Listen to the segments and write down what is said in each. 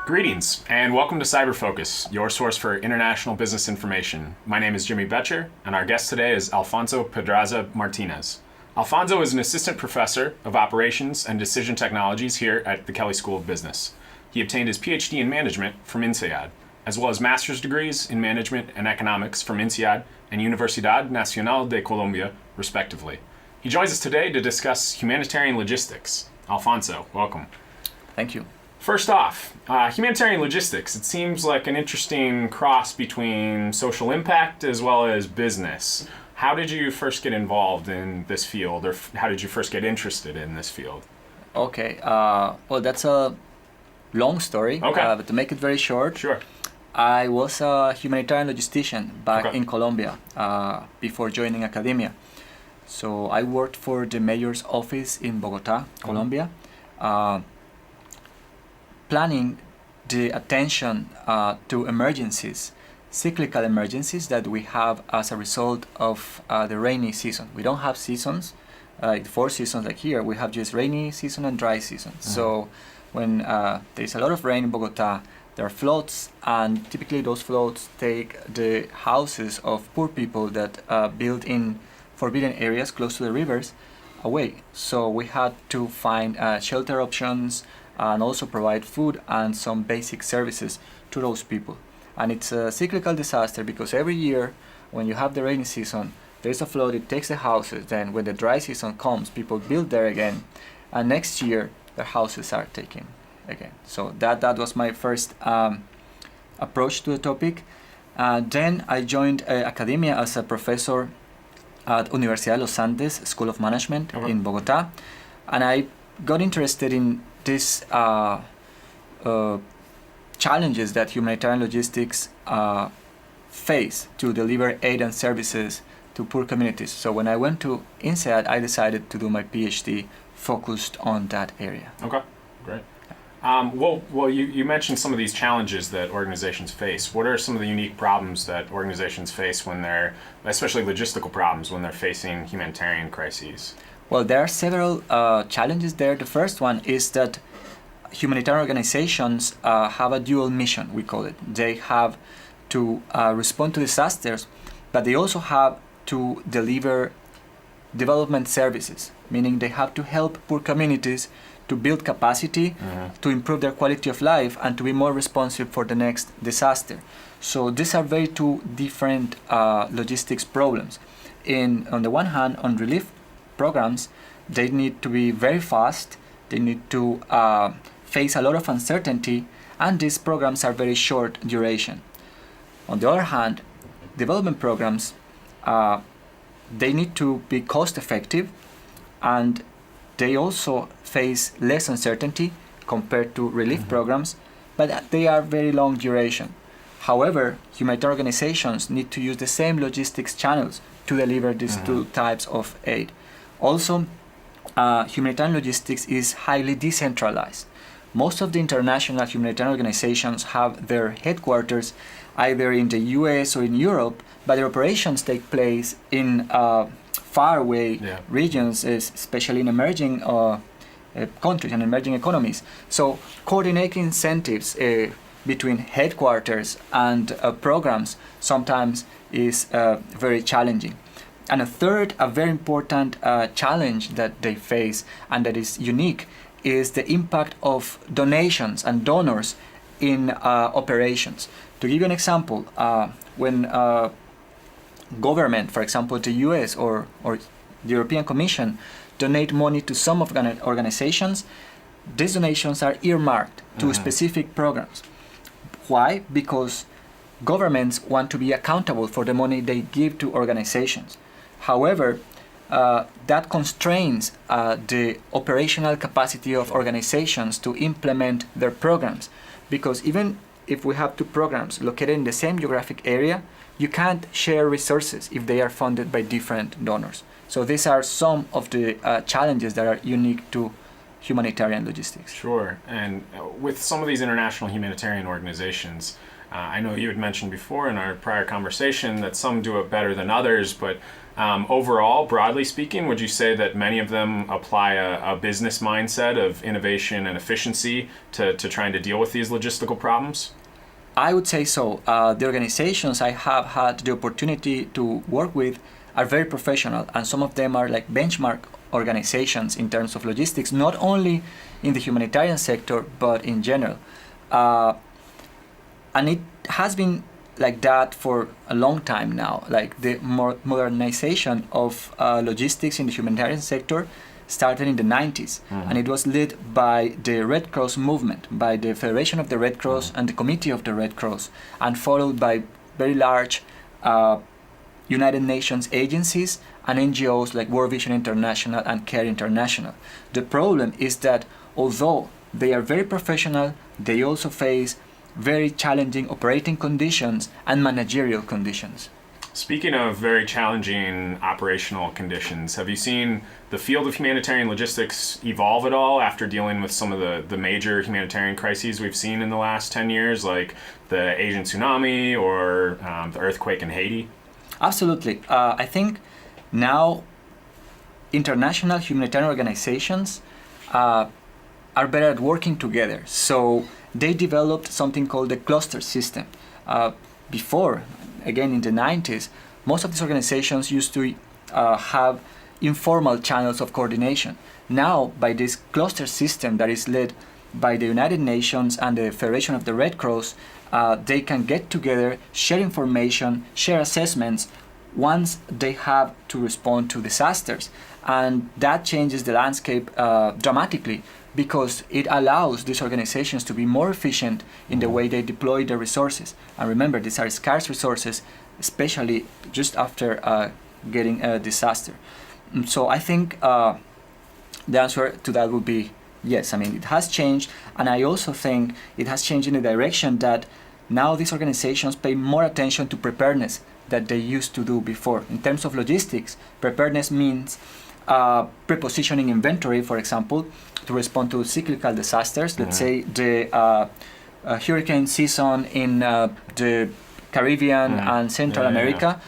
Greetings, and welcome to Cyber Focus, your source for international business information. My name is Jimmy Bettcher, and our guest today is Alfonso Pedraza-Martinez. Alfonso is an assistant professor of operations and decision technologies here at the Kelley School of Business. He obtained his PhD in management from INSEAD, as well as master's degrees in management and economics from INSEAD and Universidad Nacional de Colombia, respectively. He joins us today to discuss humanitarian logistics. Alfonso, welcome. Thank you. First off, humanitarian logistics, it seems like an interesting cross between social impact as well as business. How did you first get involved in this field, or how did you first get interested in this field? Okay, well, that's a long story, but to make it very short, Sure. I was a humanitarian logistician back in Colombia before joining academia. So I worked for the mayor's office in Bogota, Colombia, planning the attention to emergencies, cyclical emergencies that we have as a result of the rainy season. We don't have seasons, like 4 seasons like here. We have just rainy season and dry season. So when there's a lot of rain in Bogota, there are floods, and typically those floods take the houses of poor people that build in forbidden areas close to the rivers away. So we had to find shelter options and also provide food and some basic services to those people. And it's a cyclical disaster because every year when you have the rainy season, there's a flood, it takes the houses. Then when the dry season comes, people build there again. And next year, their houses are taken again. So that was my first approach to the topic. Then I joined academia as a professor at Universidad de los Andes School of Management in Bogota. And I got interested in these challenges that humanitarian logistics face to deliver aid and services to poor communities. So when I went to INSEAD, I decided to do my PhD focused on that area. Okay, great. Well, you mentioned some of these challenges that organizations face. What are some of the unique problems that organizations face when they're, especially logistical problems, when they're facing humanitarian crises? Well, there are several challenges there. The first one is that humanitarian organizations have a dual mission, we call it. They have to respond to disasters, but they also have to deliver development services, meaning they have to help poor communities to build capacity, to improve their quality of life, and to be more responsive for the next disaster. So these are very two different logistics problems. On the one hand, on relief programs, they need to be very fast, they need to face a lot of uncertainty, and these programs are very short duration. On the other hand, development programs, they need to be cost effective, and they also face less uncertainty compared to relief programs, but they are very long duration. However, humanitarian organizations need to use the same logistics channels to deliver these two types of aid. Also, humanitarian logistics is highly decentralized. Most of the international humanitarian organizations have their headquarters either in the US or in Europe, but their operations take place in faraway regions, especially in emerging countries and emerging economies. So coordinating incentives between headquarters and programs sometimes is very challenging. And a very important challenge that they face and that is unique is the impact of donations and donors in operations. To give you an example, when government, for example, the US or the European Commission, donate money to some organizations, these donations are earmarked to specific programs. Why? Because governments want to be accountable for the money they give to organizations. However, that constrains the operational capacity of organizations to implement their programs, because even if we have two programs located in the same geographic area, you can't share resources if they are funded by different donors. So these are some of the challenges that are unique to humanitarian logistics. Sure, and with some of these international humanitarian organizations, I know you had mentioned before in our prior conversation that some do it better than others, but Overall, broadly speaking, would you say that many of them apply a business mindset of innovation and efficiency to trying to deal with these logistical problems? I would say so. The organizations I have had the opportunity to work with are very professional, and some of them are like benchmark organizations in terms of logistics, not only in the humanitarian sector, but in general. And it has been like that for a long time now. Like the modernization of logistics in the humanitarian sector started in the 90s, and it was led by the Red Cross movement, by the Federation of the Red Cross and the Committee of the Red Cross, and followed by very large United Nations agencies and NGOs like World Vision International and CARE International. The problem is that although they are very professional, they also face very challenging operating conditions and managerial conditions. Speaking of very challenging operational conditions, have you seen the field of humanitarian logistics evolve at all after dealing with some of the major humanitarian crises we've seen in the last 10 years, like the Asian tsunami or the earthquake in Haiti? Absolutely. I think now international humanitarian organizations are better at working together. So they developed something called the cluster system. Before, again in the 90s, most of these organizations used to have informal channels of coordination. Now, by this cluster system that is led by the United Nations and the Federation of the Red Cross, they can get together, share information, share assessments once they have to respond to disasters. And that changes the landscape dramatically, because it allows these organizations to be more efficient in the way they deploy their resources. And remember, these are scarce resources, especially just after getting a disaster. And so I think the answer to that would be yes. I mean, it has changed, and I also think it has changed in the direction that now these organizations pay more attention to preparedness that they used to do before. In terms of logistics, preparedness means prepositioning inventory, for example, to respond to cyclical disasters. Let's say the hurricane season in the Caribbean and Central America,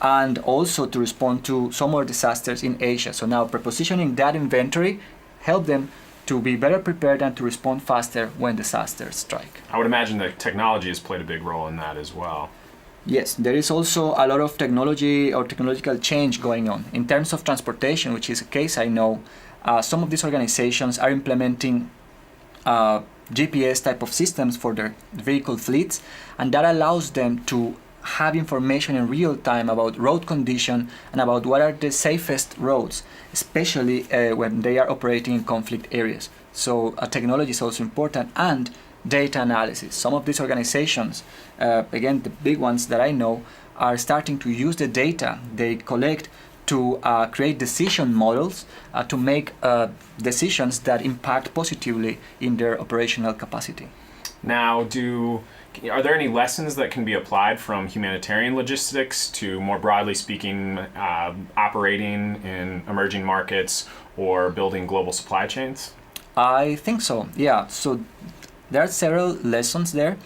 and also to respond to some more disasters in Asia. So now prepositioning that inventory help them to be better prepared and to respond faster when disasters strike. I would imagine that technology has played a big role in that as well. Yes, there is also a lot of technology or technological change going on. In terms of transportation, which is a case I know, some of these organizations are implementing GPS type of systems for their vehicle fleets, and that allows them to have information in real time about road condition and about what are the safest roads, especially when they are operating in conflict areas. So technology is also important, and data analysis. Some of these organizations, again, the big ones that I know, are starting to use the data they collect to create decision models to make decisions that impact positively in their operational capacity. Now, are there any lessons that can be applied from humanitarian logistics to, more broadly speaking, operating in emerging markets or building global supply chains? I think so, yeah. So there are several lessons there.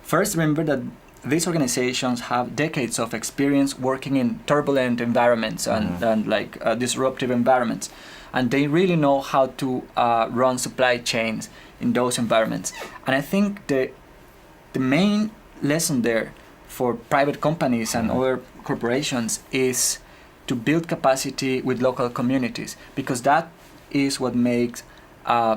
First, remember that these organizations have decades of experience working in turbulent environments and disruptive environments. And they really know how to run supply chains in those environments. And I think the main lesson there for private companies and other corporations is to build capacity with local communities, because that is what makes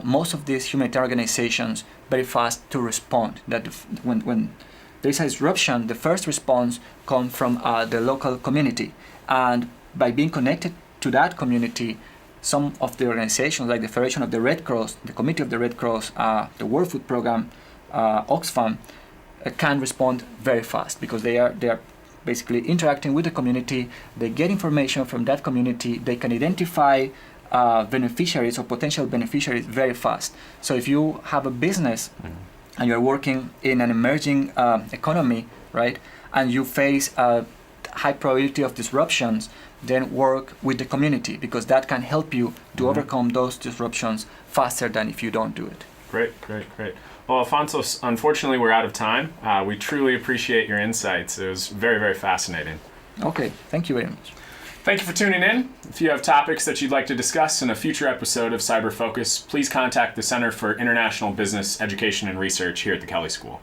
most of these humanitarian organizations very fast to respond. That when there is a disruption, the first response comes from the local community, and by being connected to that community, some of the organizations like the Federation of the Red Cross, the Committee of the Red Cross, the World Food Program, Oxfam, can respond very fast, because they are basically interacting with the community. They get information from that community. They can identify beneficiaries or potential beneficiaries very fast. So if you have a business and you're working in an emerging economy, right, and you face a high probability of disruptions, then work with the community, because that can help you to overcome those disruptions faster than if you don't do it. Great. Well, Alfonso, unfortunately we're out of time. We truly appreciate your insights. It was very, very fascinating. Okay, thank you very much. Thank you for tuning in. If you have topics that you'd like to discuss in a future episode of Cyber Focus, please contact the Center for International Business Education and Research here at the Kelley School.